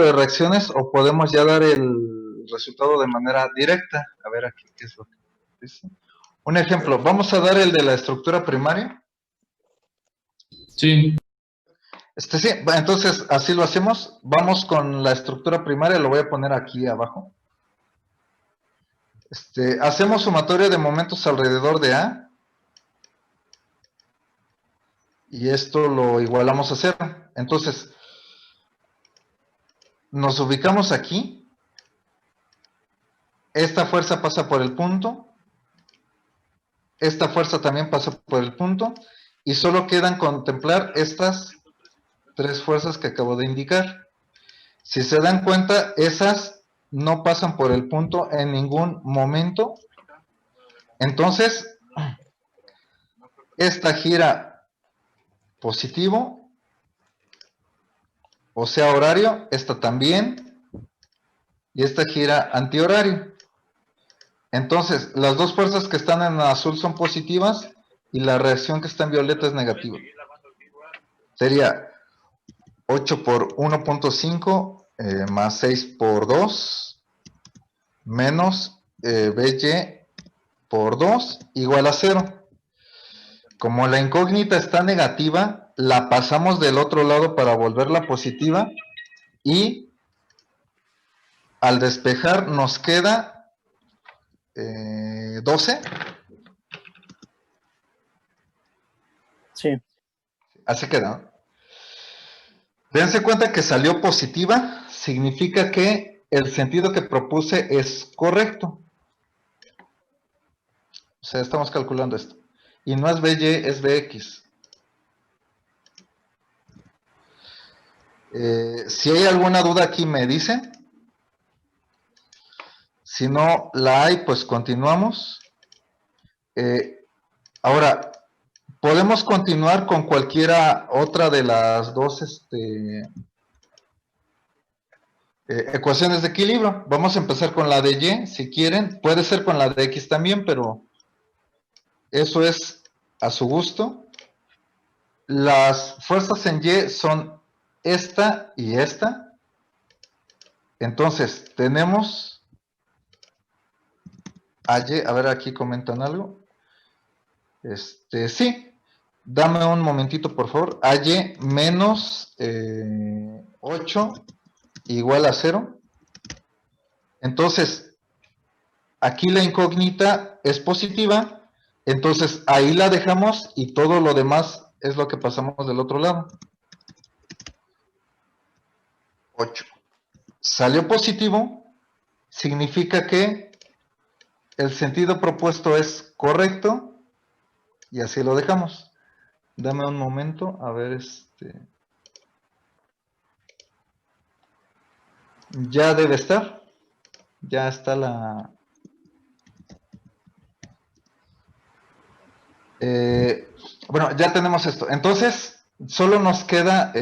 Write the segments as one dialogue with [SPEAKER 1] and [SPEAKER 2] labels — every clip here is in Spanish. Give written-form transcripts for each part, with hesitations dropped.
[SPEAKER 1] cálculo de reacciones o podemos ya dar el resultado de manera directa. A ver aquí qué es lo que dice. Un ejemplo, vamos a dar el de la estructura primaria.
[SPEAKER 2] Sí.
[SPEAKER 1] Sí, entonces así lo hacemos. Vamos con la estructura primaria, lo voy a poner aquí abajo. Hacemos sumatoria de momentos alrededor de A. Y esto lo igualamos a 0. Entonces, nos ubicamos aquí. Esta fuerza pasa por el punto. Esta fuerza también pasa por el punto. Y solo quedan contemplar estas 3 fuerzas que acabo de indicar. Si se dan cuenta, esas no pasan por el punto en ningún momento. Entonces, esta gira positivo, o sea horario, esta también, y esta gira antihorario. Entonces, las dos fuerzas que están en azul son positivas y la reacción que está en violeta es negativa. Sería 8 por 1.5 más 6 por 2 menos BY por 2 igual a 0. Como la incógnita está negativa, la pasamos del otro lado para volverla positiva y al despejar nos queda 12.
[SPEAKER 3] Sí.
[SPEAKER 1] Así queda. Dense cuenta que salió positiva, significa que el sentido que propuse es correcto. O sea, estamos calculando esto. Y no es BY, es BX. Si hay alguna duda aquí me dicen. Si no la hay, pues continuamos. Ahora, podemos continuar con cualquiera otra de las dos ecuaciones de equilibrio. Vamos a empezar con la de Y, si quieren. Puede ser con la de X también, pero eso es a su gusto. Las fuerzas en Y son esta y esta. Entonces, tenemos a Y, a ver, aquí comentan algo. Sí, dame un momentito, por favor. A Y menos 8 igual a 0. Entonces, aquí la incógnita es positiva. Entonces, ahí la dejamos y todo lo demás es lo que pasamos del otro lado. 8. Salió positivo, significa que el sentido propuesto es correcto y así lo dejamos. Dame un momento, a ver, ya debe estar. Ya está la... bueno, ya tenemos esto. Entonces, solo nos queda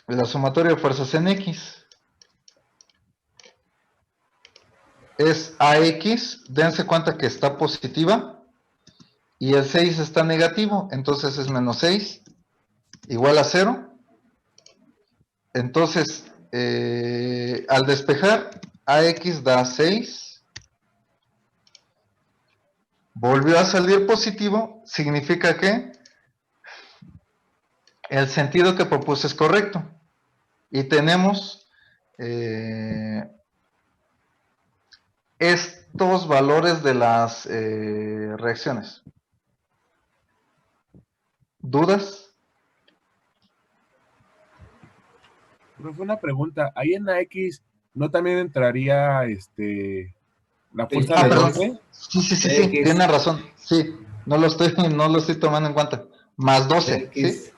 [SPEAKER 1] la sumatoria de fuerzas en X. Es AX, dense cuenta que está positiva. Y el 6 está negativo, entonces es menos 6, igual a 0. Entonces, al despejar, AX da 6. Volvió a salir positivo, significa que el sentido que propuse es correcto. Y tenemos estos valores de las reacciones. ¿Dudas?
[SPEAKER 4] Profe, una pregunta. Ahí en la X, ¿no también entraría la fuerza de
[SPEAKER 1] perdón.
[SPEAKER 4] 12?
[SPEAKER 1] Sí, tiene razón. Sí, no lo estoy tomando en cuenta. Más 12, ¿sí?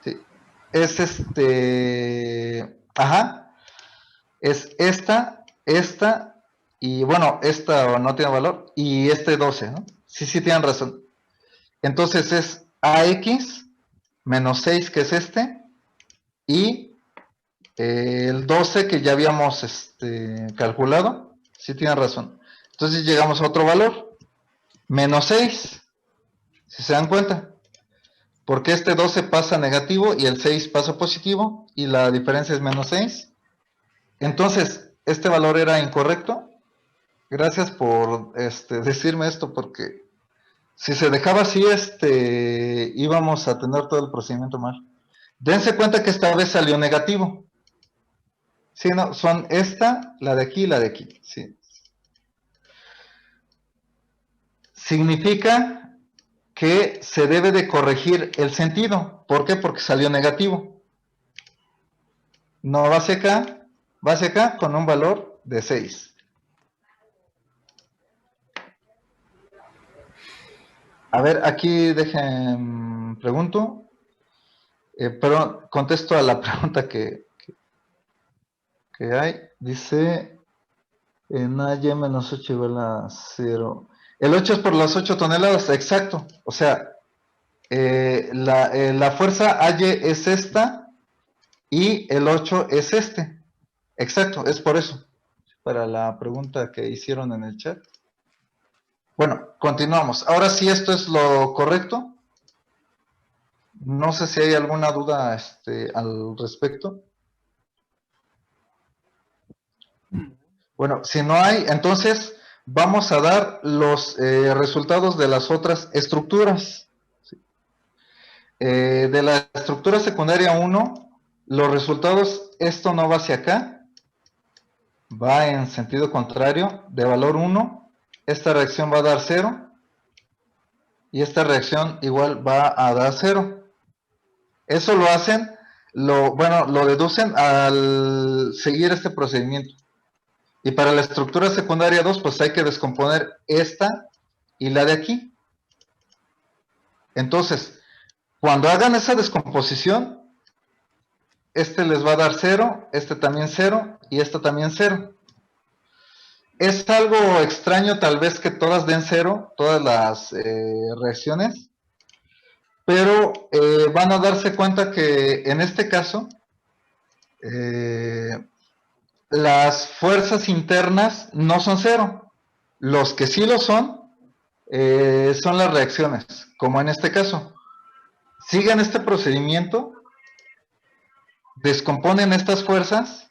[SPEAKER 1] Sí. Es ajá. Es esta, y bueno, esta no tiene valor, y 12, ¿no? Sí, tienen razón. Entonces es AX menos 6, que es y el 12 que ya habíamos calculado. Sí tienen razón. Entonces llegamos a otro valor, menos 6, si se dan cuenta. Porque este 12 pasa negativo y el 6 pasa positivo y la diferencia es menos 6. Entonces, este valor era incorrecto. Gracias por decirme esto, porque si se dejaba así, íbamos a tener todo el procedimiento mal. Dense cuenta que esta vez salió negativo. Sí, no, son esta, la de aquí y la de aquí. Sí. Significa que se debe de corregir el sentido. ¿Por qué? Porque salió negativo. No va hacia acá con un valor de 6. A ver, aquí dejen, pregunto, pero contesto a la pregunta que hay. Dice, en AY menos 8 igual a 0. El 8 es por las 8 toneladas, exacto. O sea, la fuerza AY es esta y el 8 es este. Exacto, es por eso. Para la pregunta que hicieron en el chat. Bueno, continuamos. Ahora sí, esto es lo correcto. No sé si hay alguna duda al respecto. Bueno, si no hay, entonces vamos a dar los resultados de las otras estructuras. De la estructura secundaria 1, los resultados, esto no va hacia acá, va en sentido contrario, de valor 1, esta reacción va a dar 0, y esta reacción igual va a dar 0. Eso lo hacen, lo deducen al seguir este procedimiento. Y para la estructura secundaria 2, pues hay que descomponer esta y la de aquí. Entonces, cuando hagan esa descomposición, este les va a dar 0, este también 0 y este también 0. Es algo extraño tal vez que todas den 0, todas las reacciones, pero van a darse cuenta que en este caso las fuerzas internas no son 0. Los que sí lo son las reacciones, como en este caso. Sigan este procedimiento, descomponen estas fuerzas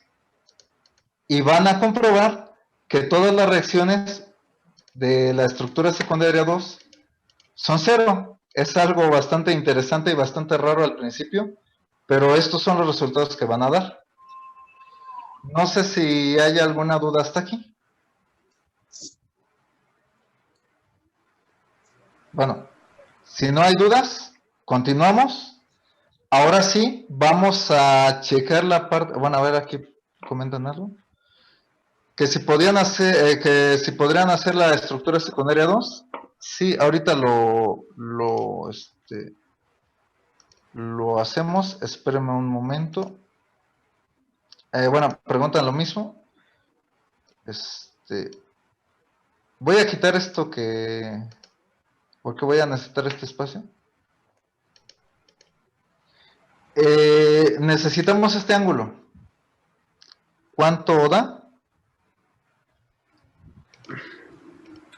[SPEAKER 1] y van a comprobar que todas las reacciones de la estructura secundaria 2 son 0. Es algo bastante interesante y bastante raro al principio, pero estos son los resultados que van a dar. No sé si hay alguna duda hasta aquí. Bueno, si no hay dudas, continuamos. Ahora sí, vamos a checar la parte. Bueno, a ver, aquí comentan algo. Que si podían hacer, que si podrían hacer la estructura secundaria 2. Sí, ahorita lo hacemos. Espérenme un momento. Bueno, preguntan lo mismo. Voy a quitar esto porque voy a necesitar este espacio. Necesitamos este ángulo. ¿Cuánto da?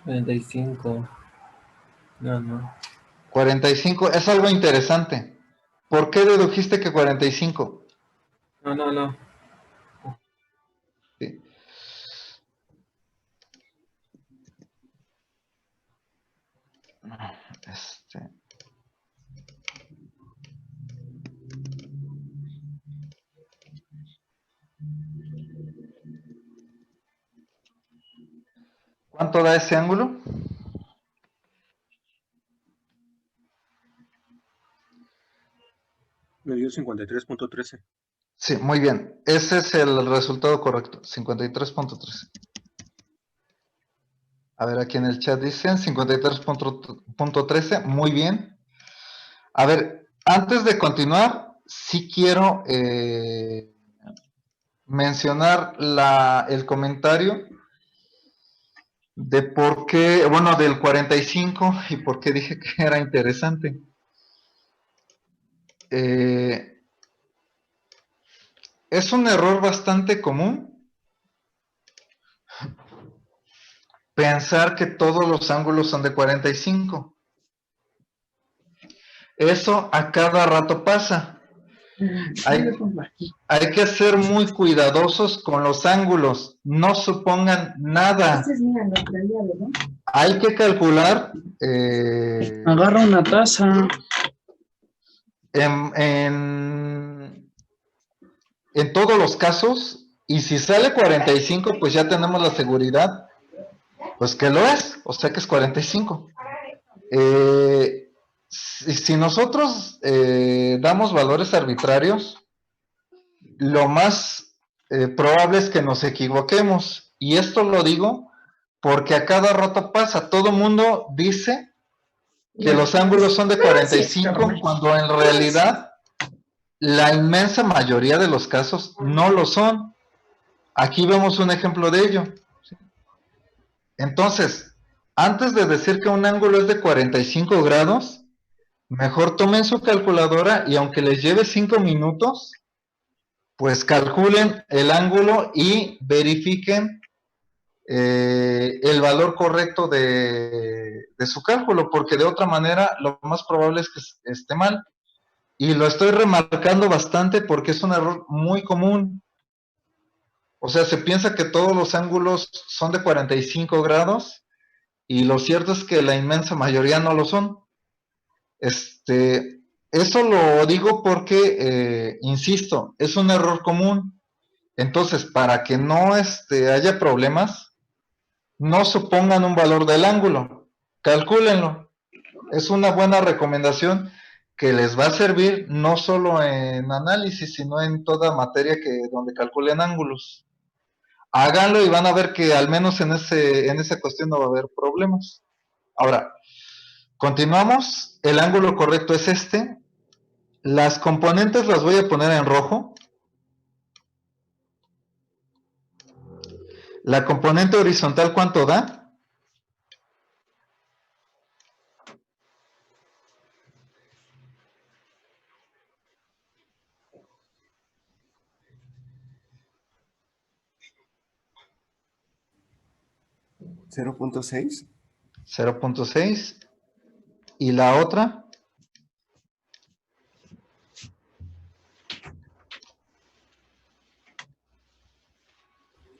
[SPEAKER 2] 45. No.
[SPEAKER 1] 45. Es algo interesante. ¿Por qué dedujiste que 45?
[SPEAKER 2] No.
[SPEAKER 1] Sí. ¿Cuánto da ese ángulo?
[SPEAKER 5] Me dio 53.13.
[SPEAKER 1] Sí, muy bien. Ese es el resultado correcto, 53.13. A ver, aquí en el chat dicen 53.13. Muy bien. A ver, antes de continuar, sí quiero mencionar el comentario de por qué, bueno, del 45 y por qué dije que era interesante. Es un error bastante común pensar que todos los ángulos son de 45. Eso a cada rato pasa. Hay que ser muy cuidadosos con los ángulos. No supongan nada. Hay que calcular
[SPEAKER 3] Agarra una taza.
[SPEAKER 1] en todos los casos, y si sale 45, pues ya tenemos la seguridad, pues que lo es, o sea que es 45. Si nosotros damos valores arbitrarios, lo más probable es que nos equivoquemos, y esto lo digo porque a cada rato pasa, todo mundo dice que los ángulos son de 45 cuando en realidad la inmensa mayoría de los casos no lo son. Aquí vemos un ejemplo de ello. Entonces, antes de decir que un ángulo es de 45 grados, mejor tomen su calculadora y aunque les lleve 5 minutos, pues calculen el ángulo y verifiquen el valor correcto de su cálculo, porque de otra manera lo más probable es que esté mal. Y lo estoy remarcando bastante porque es un error muy común. O sea, se piensa que todos los ángulos son de 45 grados y lo cierto es que la inmensa mayoría no lo son. Eso lo digo porque, insisto, es un error común. Entonces, para que no haya problemas, no supongan un valor del ángulo, calcúlenlo. Es una buena recomendación que les va a servir no solo en análisis, sino en toda materia donde calculen ángulos. Háganlo y van a ver que al menos en esa cuestión no va a haber problemas. Ahora, continuamos. El ángulo correcto es este. Las componentes las voy a poner en rojo. La componente horizontal, ¿cuánto da?
[SPEAKER 5] 0.6.
[SPEAKER 1] 0.6. ¿Y la otra?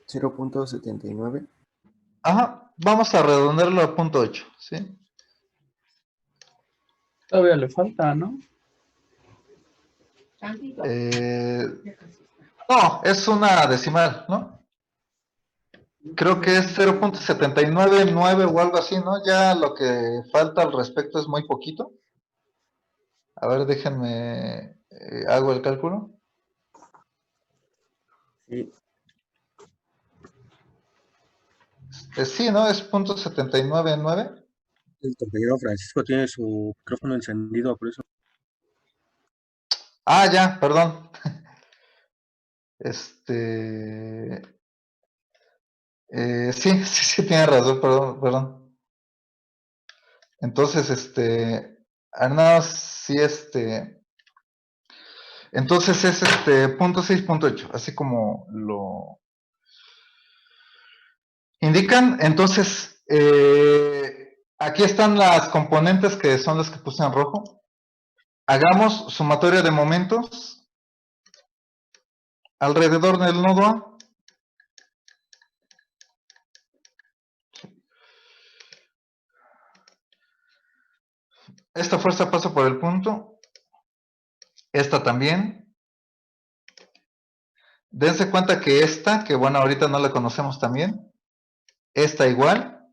[SPEAKER 5] 0.79.
[SPEAKER 1] Ajá, vamos a redondearlo a 0.8, ¿sí?
[SPEAKER 3] Todavía le falta, ¿no?
[SPEAKER 1] No, es una decimal, ¿no? Creo que es 0.799 o algo así, ¿no? Ya lo que falta al respecto es muy poquito. A ver, déjenme, hago el cálculo.
[SPEAKER 5] Sí.
[SPEAKER 1] Sí, ¿no? Es 0.799.
[SPEAKER 5] El compañero Francisco tiene su micrófono encendido, por eso.
[SPEAKER 1] Ah, ya, perdón. Sí, sí, tiene razón, perdón. Entonces, Arnaud, sí, entonces es 0.6, 0.8, así como lo indican. Entonces, aquí están las componentes que son las que puse en rojo. Hagamos sumatoria de momentos alrededor del nodo A. Esta fuerza pasa por el punto. Esta también. Dense cuenta que esta, que bueno, ahorita no la conocemos también. Esta igual.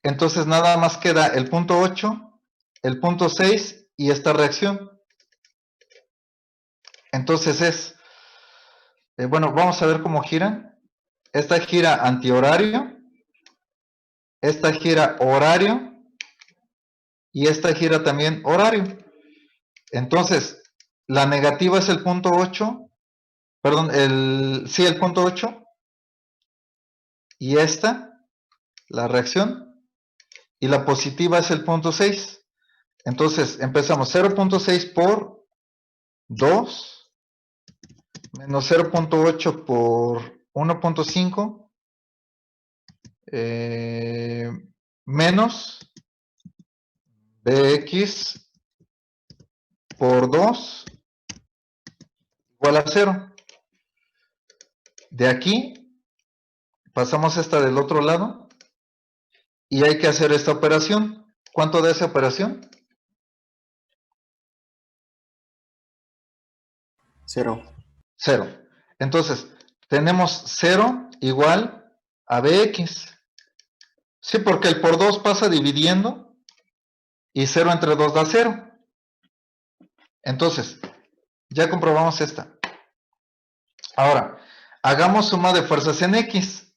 [SPEAKER 1] Entonces nada más queda el punto 8, el punto 6 y esta reacción. Entonces bueno, vamos a ver cómo giran. Esta gira antihorario, esta gira horario y esta gira también horario. Entonces, la negativa es el punto 8, perdón, el punto 8 y esta, la reacción, y la positiva es el punto 6. Entonces, empezamos 0.6 por 2 menos 0.8 por 1.5 menos bx por 2 igual a 0. De aquí pasamos esta del otro lado y hay que hacer esta operación. ¿Cuánto da esa operación?
[SPEAKER 5] 0.
[SPEAKER 1] 0. Entonces, tenemos 0 igual a bx. Sí, porque el por 2 pasa dividiendo y 0 entre 2 da 0. Entonces, ya comprobamos esta. Ahora, hagamos suma de fuerzas en X.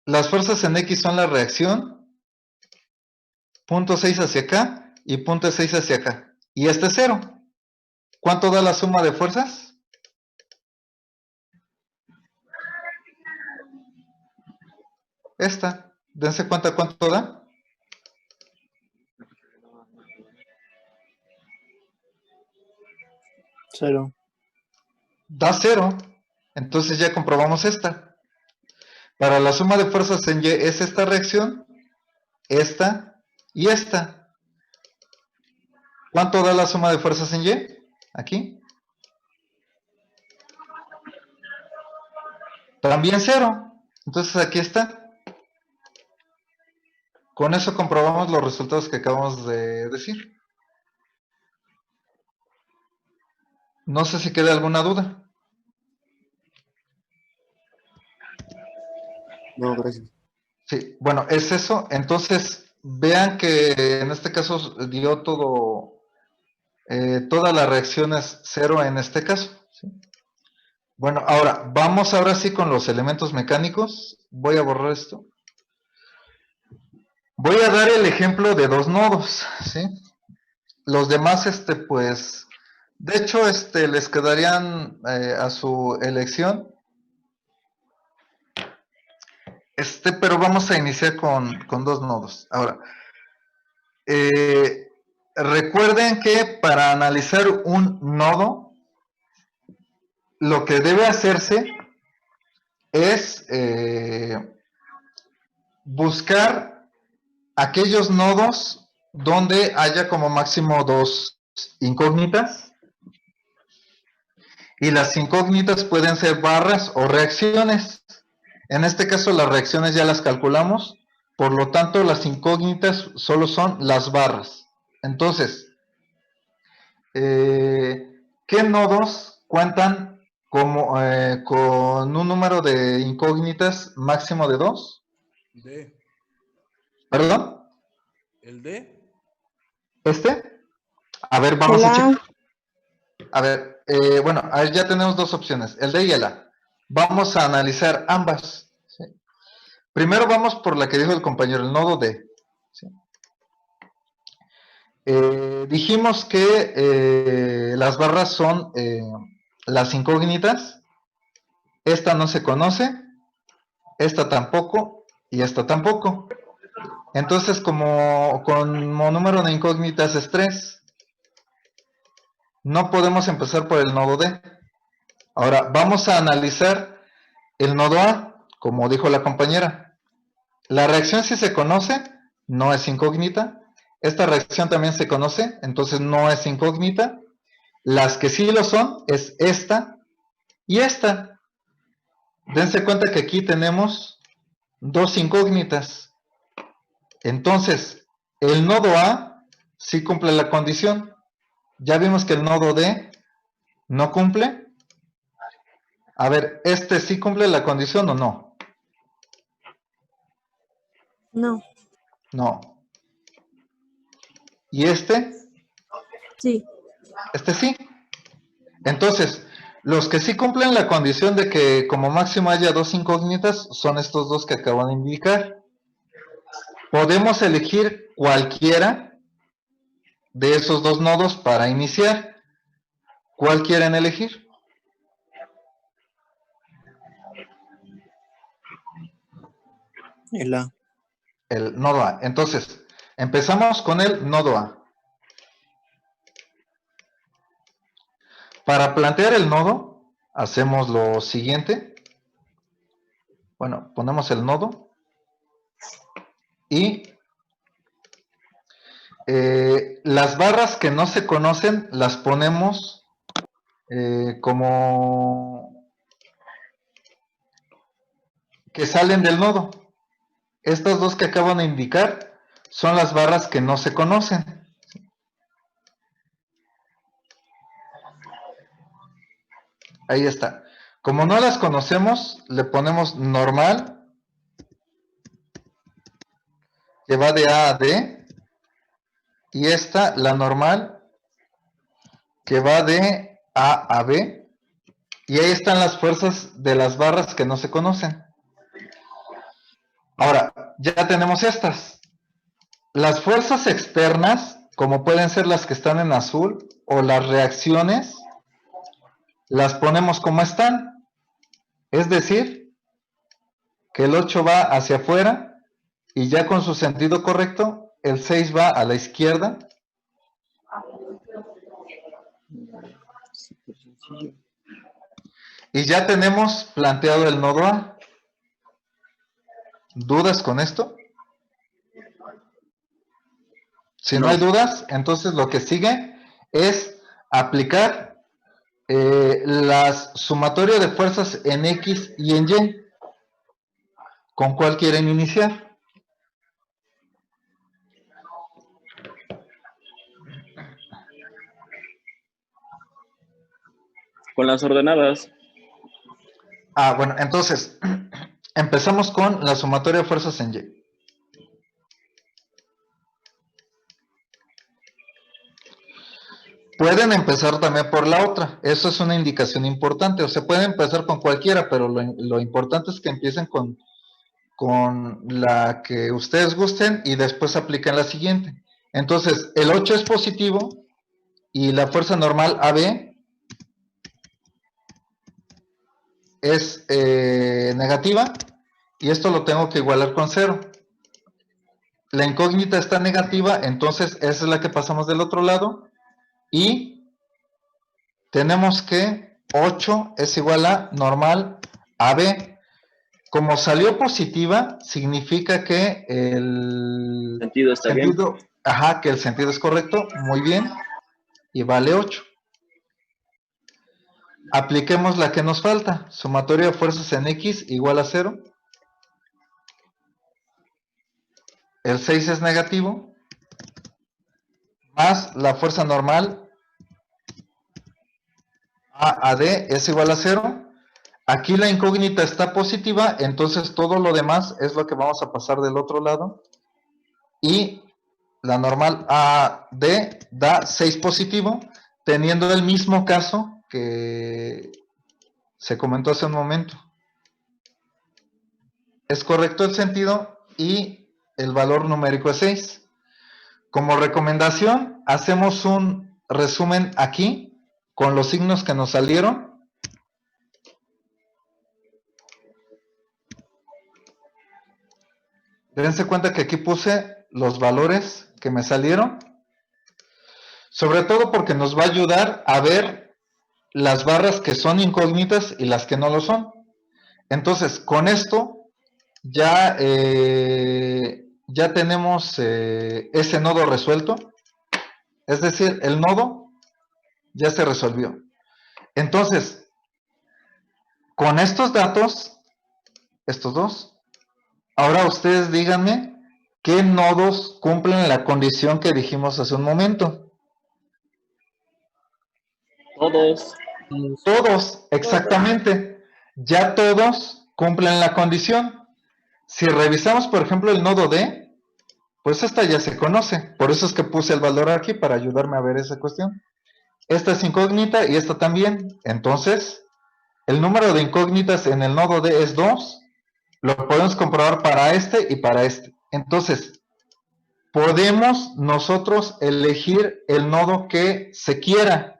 [SPEAKER 1] Las fuerzas en X son la reacción, punto 6 hacia acá y punto 6 hacia acá. Y este es 0. ¿Cuánto da la suma de fuerzas? Esta. Dense cuenta cuánto da.
[SPEAKER 6] Cero.
[SPEAKER 1] Da 0. Entonces ya comprobamos esta. Para la suma de fuerzas en Y es esta reacción, esta y esta. ¿Cuánto da la suma de fuerzas en Y? Aquí. También 0. Entonces aquí está. Con eso comprobamos los resultados que acabamos de decir. No sé si queda alguna duda.
[SPEAKER 5] No, gracias.
[SPEAKER 1] Sí, bueno, es eso. Entonces, vean que en este caso dio todo, todas las reacciones 0 en este caso. ¿Sí? Bueno, vamos ahora sí con los elementos mecánicos. Voy a borrar esto. Voy a dar el ejemplo de 2 nodos, ¿sí? Los demás, pues, de hecho, les quedarían a su elección. Pero vamos a iniciar con 2 nodos. Ahora, recuerden que para analizar un nodo, lo que debe hacerse es buscar aquellos nodos donde haya como máximo 2 incógnitas. Y las incógnitas pueden ser barras o reacciones. En este caso las reacciones ya las calculamos, por lo tanto las incógnitas solo son las barras. Entonces, ¿qué nodos cuentan con un número de incógnitas máximo de 2?
[SPEAKER 4] D.
[SPEAKER 1] ¿Perdón?
[SPEAKER 4] ¿El D?
[SPEAKER 1] A ver, vamos
[SPEAKER 7] El
[SPEAKER 1] a
[SPEAKER 7] A.
[SPEAKER 1] checar. A ver, bueno, ya tenemos 2 opciones, el D y el A. Vamos a analizar ambas. ¿Sí? Primero vamos por la que dijo el compañero, el nodo D. ¿Sí? Dijimos que las barras son las incógnitas. Esta no se conoce, esta tampoco y esta tampoco. Entonces, como número de incógnitas es 3, no podemos empezar por el nodo D. Ahora, vamos a analizar el nodo A, como dijo la compañera. La reacción sí se conoce, no es incógnita. Esta reacción también se conoce, entonces no es incógnita. Las que sí lo son es esta y esta. Dense cuenta que aquí tenemos 2 incógnitas. Entonces, el nodo A sí cumple la condición. Ya vimos que el nodo D no cumple. A ver, ¿este sí cumple la condición o no?
[SPEAKER 7] No.
[SPEAKER 1] No. ¿Y este?
[SPEAKER 7] Sí.
[SPEAKER 1] Este sí. Entonces, los que sí cumplen la condición de que como máximo haya 2 incógnitas son estos 2 que acabo de indicar. Podemos elegir cualquiera de esos 2 nodos para iniciar. ¿Cuál quieren elegir?
[SPEAKER 6] El A.
[SPEAKER 1] El nodo A. Entonces, empezamos con el nodo A. Para plantear el nodo, hacemos lo siguiente. Bueno, ponemos el nodo y las barras que no se conocen las ponemos como que salen del nodo. Estas dos que acaban de indicar son las barras que no se conocen. Ahí está. Como no las conocemos, le ponemos normal, que va de A a D, y esta, la normal, que va de A a B, y ahí están las fuerzas de las barras que no se conocen. Ahora, ya tenemos estas. Las fuerzas externas, como pueden ser las que están en azul, o las reacciones, las ponemos como están. Es decir, que el 8 va hacia afuera, y ya con su sentido correcto, el 6 va a la izquierda.
[SPEAKER 5] Súper sencillo.
[SPEAKER 1] Y ya tenemos planteado el nodo A. ¿Dudas con esto? Si no hay dudas, entonces lo que sigue es aplicar las sumatoria de fuerzas en X y en Y. ¿Con cuál quieren iniciar?
[SPEAKER 6] Con las ordenadas.
[SPEAKER 1] Ah, bueno, entonces empezamos con la sumatoria de fuerzas en Y. Pueden empezar también por la otra, eso es una indicación importante, o sea, pueden empezar con cualquiera, pero lo importante es que empiecen con la que ustedes gusten y después apliquen la siguiente. Entonces, el 8 es positivo y la fuerza normal AB es negativa, y esto lo tengo que igualar con 0. La incógnita está negativa, entonces esa es la que pasamos del otro lado, y tenemos que 8 es igual a normal AB. Como salió positiva, significa que el
[SPEAKER 6] Sentido está bien.
[SPEAKER 1] Ajá, que el sentido es correcto, muy bien, y vale 8. Apliquemos la que nos falta, sumatoria de fuerzas en X igual a 0. El 6 es negativo, más la fuerza normal A a D es igual a 0. Aquí la incógnita está positiva, entonces todo lo demás es lo que vamos a pasar del otro lado. Y la normal AD da 6 positivo, teniendo el mismo caso que se comentó hace un momento. Es correcto el sentido y el valor numérico es 6. Como recomendación, hacemos un resumen aquí con los signos que nos salieron. Dense cuenta que aquí puse los valores que me salieron, sobre todo porque nos va a ayudar a ver las barras que son incógnitas y las que no lo son. Entonces, con esto ya, ya tenemos ese nodo resuelto, es decir, el nodo ya se resolvió. Entonces, con estos datos, estos dos, ahora ustedes díganme qué nodos cumplen la condición que dijimos hace un momento.
[SPEAKER 6] Todos.
[SPEAKER 1] Todos, exactamente. Ya todos cumplen la condición. Si revisamos, por ejemplo, el nodo D, pues esta ya se conoce. Por eso es que puse el valor aquí para ayudarme a ver esa cuestión. Esta es incógnita y esta también. Entonces, el número de incógnitas en el nodo D es 2. Lo podemos comprobar para este y para este. Entonces, podemos nosotros elegir el nodo que se quiera.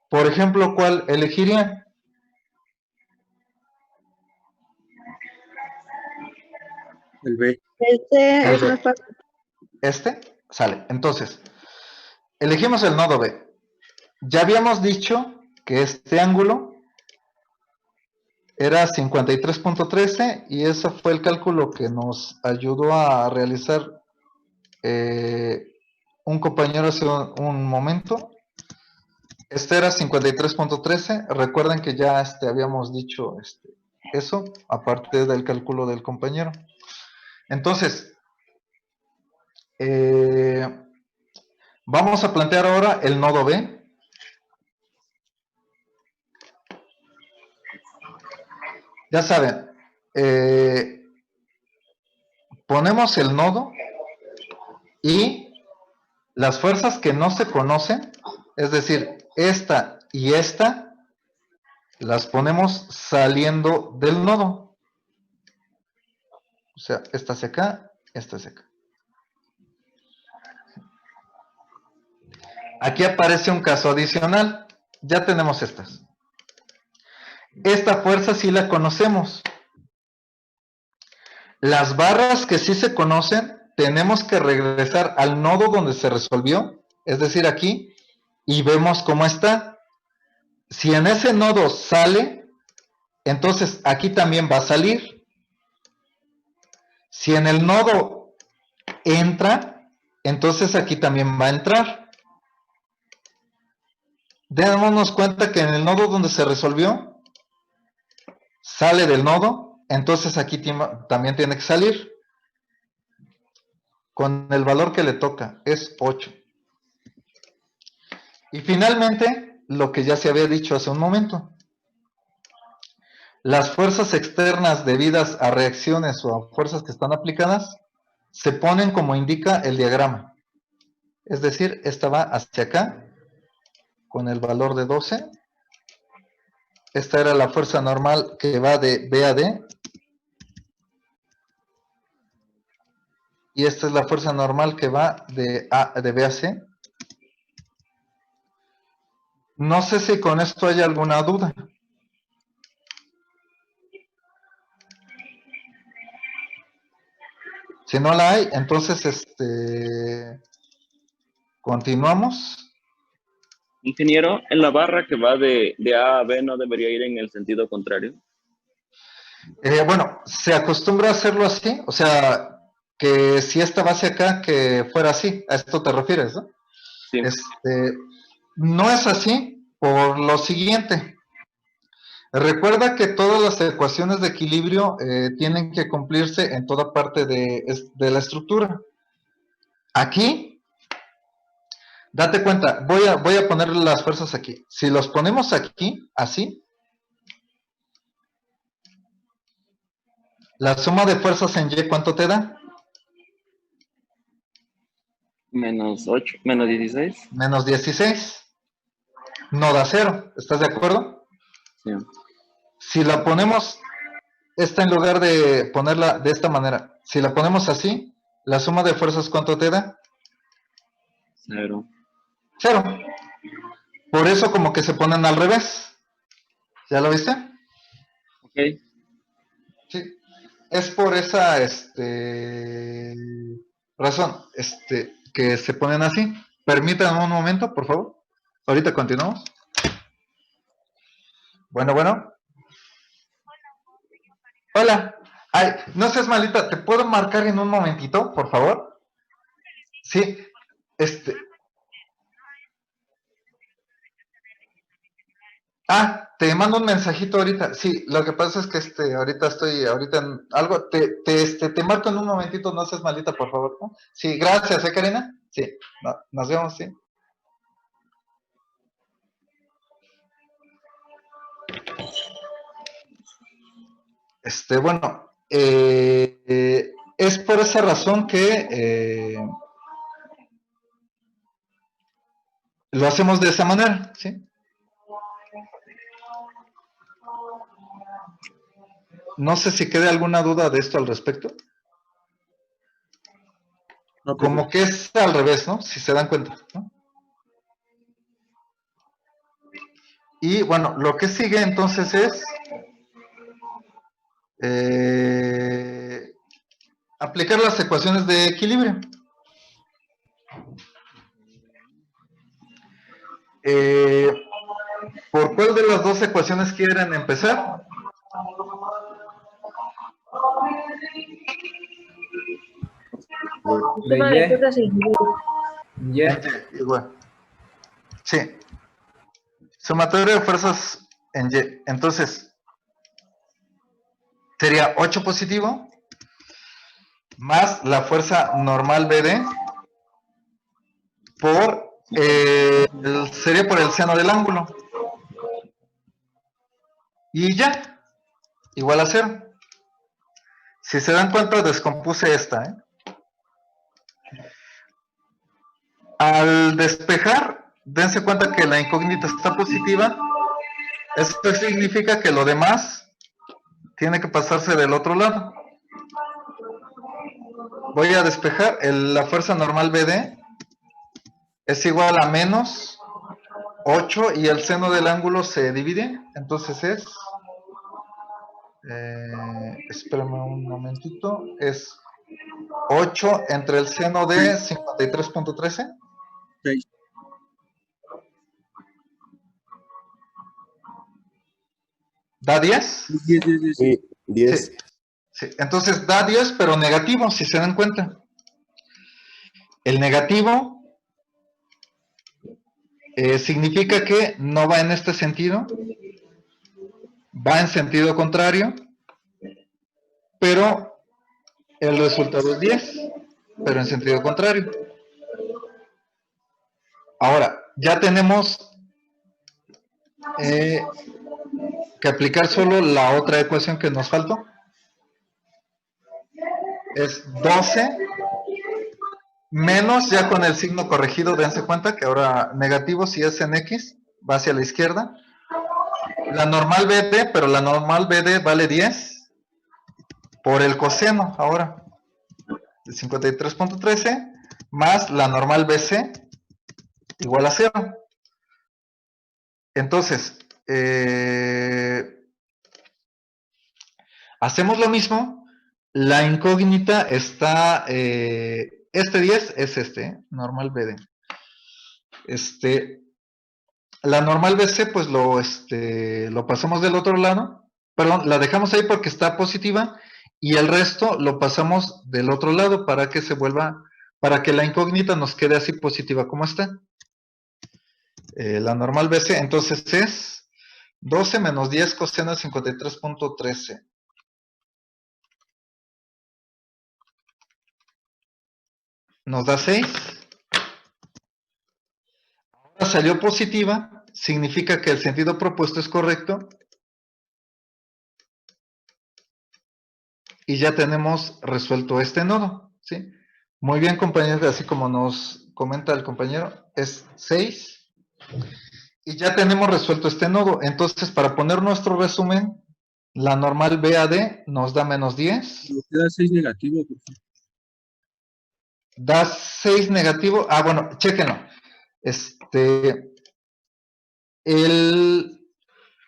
[SPEAKER 1] Por ejemplo, ¿cuál elegirían?
[SPEAKER 5] El B.
[SPEAKER 7] Este es más fácil.
[SPEAKER 1] ¿Este? Sale. Entonces, elegimos el nodo B. Ya habíamos dicho que este ángulo era 53.13 y ese fue el cálculo que nos ayudó a realizar un compañero hace un momento. Este era 53.13. Recuerden que ya habíamos dicho eso, aparte del cálculo del compañero. Entonces, vamos a plantear ahora el nodo B. Ya saben, ponemos el nodo y las fuerzas que no se conocen, es decir, esta y esta, las ponemos saliendo del nodo. O sea, esta hacia acá, esta hacia acá. Aquí aparece un caso adicional. Ya tenemos estas. Esta fuerza sí la conocemos. Las barras que sí se conocen, tenemos que regresar al nodo donde se resolvió, es decir, aquí, y vemos cómo está. Si en ese nodo sale, entonces aquí también va a salir. Si en el nodo entra, entonces aquí también va a entrar. Démonos cuenta que en el nodo donde se resolvió, sale del nodo, entonces aquí también tiene que salir. Con el valor que le toca, es 8. Y finalmente, lo que ya se había dicho hace un momento. Las fuerzas externas debidas a reacciones o a fuerzas que están aplicadas, se ponen como indica el diagrama. Es decir, esta va hacia acá, con el valor de 12. Esta era la fuerza normal que va de B a D. Y esta es la fuerza normal que va de B a C. No sé si con esto hay alguna duda. Si no la hay, entonces continuamos.
[SPEAKER 6] Ingeniero, en la barra que va de A a B no debería ir en el sentido contrario.
[SPEAKER 1] Bueno, se acostumbra a hacerlo así, o sea, que si esta va hacia acá, que fuera así, a esto te refieres, ¿no?
[SPEAKER 6] Sí.
[SPEAKER 1] No es así por lo siguiente. Recuerda que todas las ecuaciones de equilibrio tienen que cumplirse en toda parte de la estructura. Aquí, date cuenta, voy a poner las fuerzas aquí. Si los ponemos aquí, así, la suma de fuerzas en Y, ¿cuánto te da?
[SPEAKER 6] Menos 8, menos 16.
[SPEAKER 1] Menos 16. No da 0. ¿Estás de acuerdo?
[SPEAKER 6] Sí.
[SPEAKER 1] Si la ponemos, esta en lugar de ponerla de esta manera, si la ponemos así, la suma de fuerzas, ¿cuánto te da?
[SPEAKER 6] 0.
[SPEAKER 1] 0. Por eso como que se ponen al revés. ¿Ya lo viste?
[SPEAKER 6] Ok.
[SPEAKER 1] Sí. Es por esa razón que se ponen así. Permítanme un momento, por favor. Ahorita continuamos. Bueno. Hola. Ay, no seas malita, ¿te puedo marcar en un momentito, por favor? Sí, te mando un mensajito ahorita. Sí, lo que pasa es que ahorita estoy en algo. Te marco en un momentito, no seas malita, por favor, ¿no? Sí, gracias, Karina? Sí, nos vemos, sí. Bueno, es por esa razón que lo hacemos de esa manera, ¿sí? No sé si quede alguna duda de esto al respecto.
[SPEAKER 5] No,
[SPEAKER 1] Como que es al revés, ¿no? Si se dan cuenta, ¿no? Y bueno, lo que sigue entonces es aplicar las ecuaciones de equilibrio. ¿Por cuál de las dos ecuaciones quieren empezar?
[SPEAKER 2] De Y. Y.
[SPEAKER 1] Igual. Sí. Sumatoria de fuerzas en Y. Entonces, sería 8 positivo más la fuerza normal BD por, sería por el seno del ángulo. Y ya, igual a 0. Si se dan cuenta, descompuse esta, ¿eh? Al despejar, dense cuenta que la incógnita está positiva. Esto significa que lo demás tiene que pasarse del otro lado. Voy a despejar. La fuerza normal BD es igual a menos 8 y el seno del ángulo se divide. Entonces es... espérame un momentito. Es 8 entre el seno de 53.13.
[SPEAKER 5] 6.
[SPEAKER 1] ¿Da 10?
[SPEAKER 5] 10, 10, 10.
[SPEAKER 8] Sí, 10.
[SPEAKER 1] Sí, sí. Entonces da 10, pero negativo, si se dan cuenta. El negativo significa que no va en este sentido, va en sentido contrario, pero el resultado es 10, pero en sentido contrario. Ahora, ya tenemos que aplicar solo la otra ecuación que nos faltó. Es 12 menos, ya con el signo corregido, dense cuenta que ahora negativo, si es en X, va hacia la izquierda. La normal BD, pero la normal BD vale 10 por el coseno ahora. De 53.13 más la normal BC igual a 0. Entonces, hacemos lo mismo. La incógnita está, este 10 es normal BD. La normal BC, pues lo pasamos del otro lado. Perdón, la dejamos ahí porque está positiva. Y el resto lo pasamos del otro lado para que se vuelva, para que la incógnita nos quede así positiva como está. La normal BC, entonces es 12 menos 10 coseno de 53.13. Nos da 6. Ahora salió positiva, significa que el sentido propuesto es correcto. Y ya tenemos resuelto este nodo, ¿sí? Muy bien, compañeros, así como nos comenta el compañero, es 6. Y ya tenemos resuelto este nodo. Entonces, para poner nuestro resumen, la normal BAD nos da menos 10.
[SPEAKER 5] Nos queda 6 negativo, por favor.
[SPEAKER 1] Da 6 negativo. Ah, bueno, chéquenlo.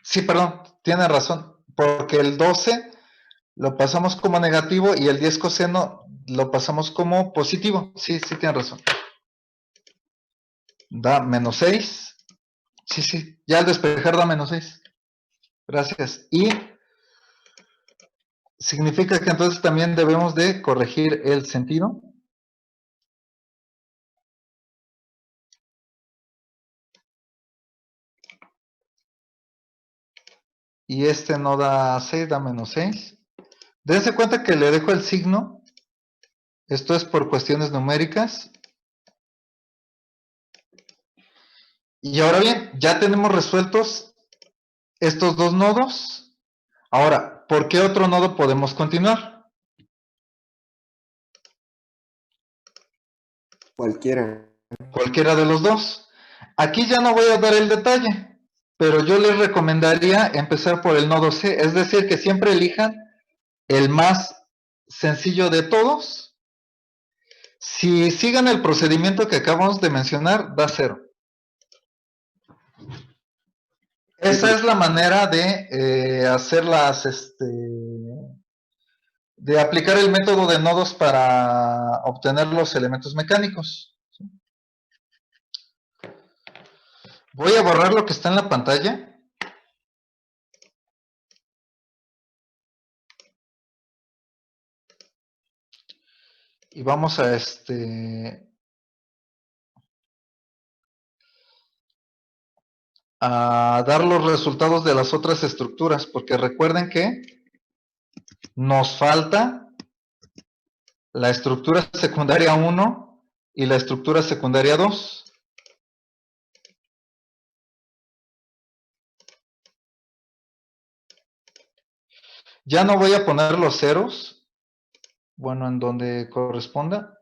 [SPEAKER 1] Sí, perdón, tiene razón. Porque el 12 lo pasamos como negativo y el 10 coseno lo pasamos como positivo. Sí, sí, tiene razón. Da menos 6. Sí, sí, ya al despejar da menos 6. Gracias. Y significa que entonces también debemos de corregir el sentido. Y este no da 6, da menos 6. Dense cuenta que le dejo el signo. Esto es por cuestiones numéricas. Y ahora bien, ya tenemos resueltos estos dos nodos. Ahora, ¿por qué otro nodo podemos continuar?
[SPEAKER 8] Cualquiera.
[SPEAKER 1] Cualquiera de los dos. Aquí ya no voy a dar el detalle, pero yo les recomendaría empezar por el nodo C, es decir, que siempre elijan el más sencillo de todos. Si sigan el procedimiento que acabamos de mencionar, da 0. Esa es la manera de hacerlas, de aplicar el método de nodos para obtener los elementos mecánicos. Voy a borrar lo que está en la pantalla. Y vamos a a dar los resultados de las otras estructuras, porque recuerden que nos falta la estructura secundaria 1 y la estructura secundaria 2. Ya no voy a poner los ceros, bueno, en donde corresponda.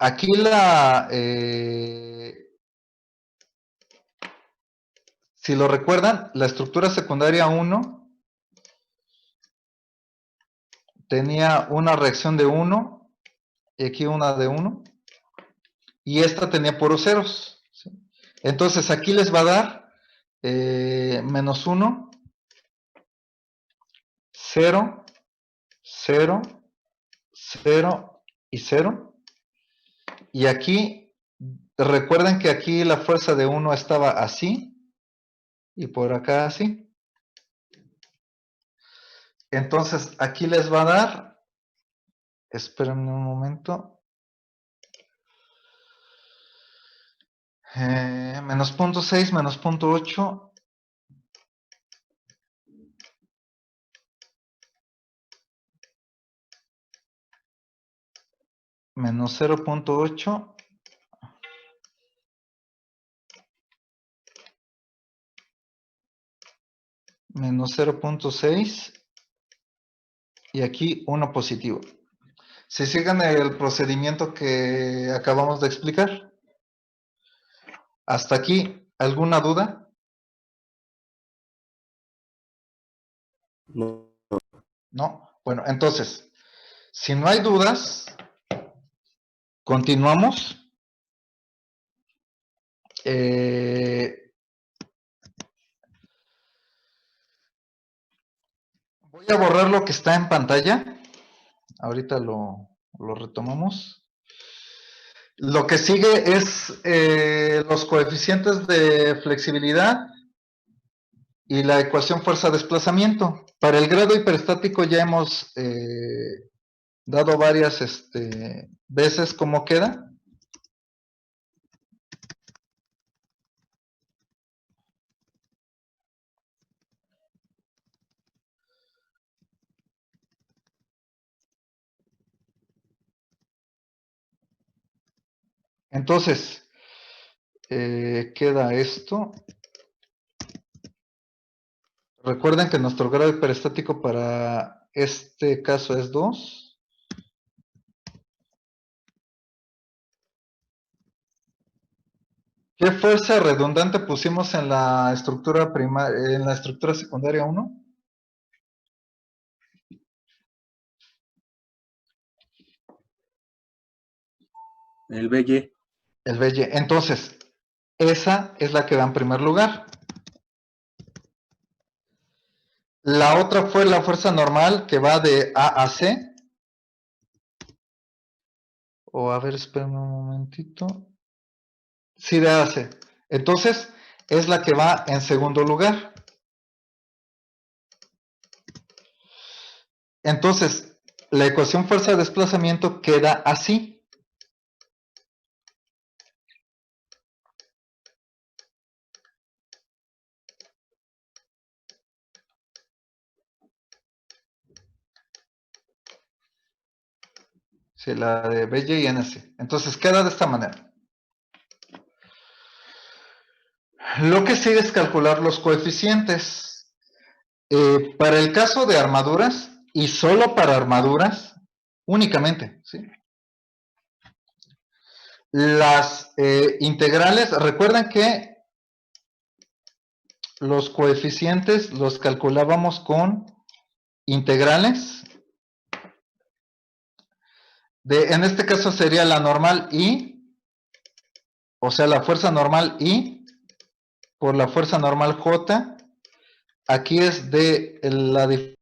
[SPEAKER 1] Aquí si lo recuerdan, la estructura secundaria 1 tenía una reacción de 1 y aquí una de 1 y esta tenía puros ceros, ¿sí? Entonces aquí les va a dar menos 1, 0, 0, 0 y 0. Y aquí, recuerden que aquí la fuerza de 1 estaba así y por acá así. Entonces aquí les va a dar, espérenme un momento, menos 0.6, menos 0.8, menos 0.8, menos 0.6 y aquí 1 positivo. Si siguen el procedimiento que acabamos de explicar. Hasta aquí, ¿alguna duda?
[SPEAKER 8] No.
[SPEAKER 1] No. Bueno, entonces, si no hay dudas, continuamos. Voy a borrar lo que está en pantalla. Ahorita lo retomamos. Lo que sigue es los coeficientes de flexibilidad y la ecuación fuerza-desplazamiento. Para el grado hiperestático ya hemos dado varias veces cómo queda. Entonces, queda esto. Recuerden que nuestro grado hiperestático para este caso es 2. ¿Qué fuerza redundante pusimos en la estructura en la estructura secundaria 1?
[SPEAKER 5] El BY.
[SPEAKER 1] El BY. Entonces, esa es la que va en primer lugar. La otra fue la fuerza normal que va de A a C. O a ver, espérame un momentito. Sí, de A a C. Entonces, es la que va en segundo lugar. Entonces, la ecuación fuerza-desplazamiento queda así. Sí, la de BY y NC. Entonces, queda de esta manera. Lo que sigue es calcular los coeficientes. Para el caso de armaduras, y solo para armaduras, únicamente, ¿sí? Las integrales, recuerden que los coeficientes los calculábamos con integrales. En este caso sería la normal I, o sea, la fuerza normal I por la fuerza normal J. Aquí es de la diferencia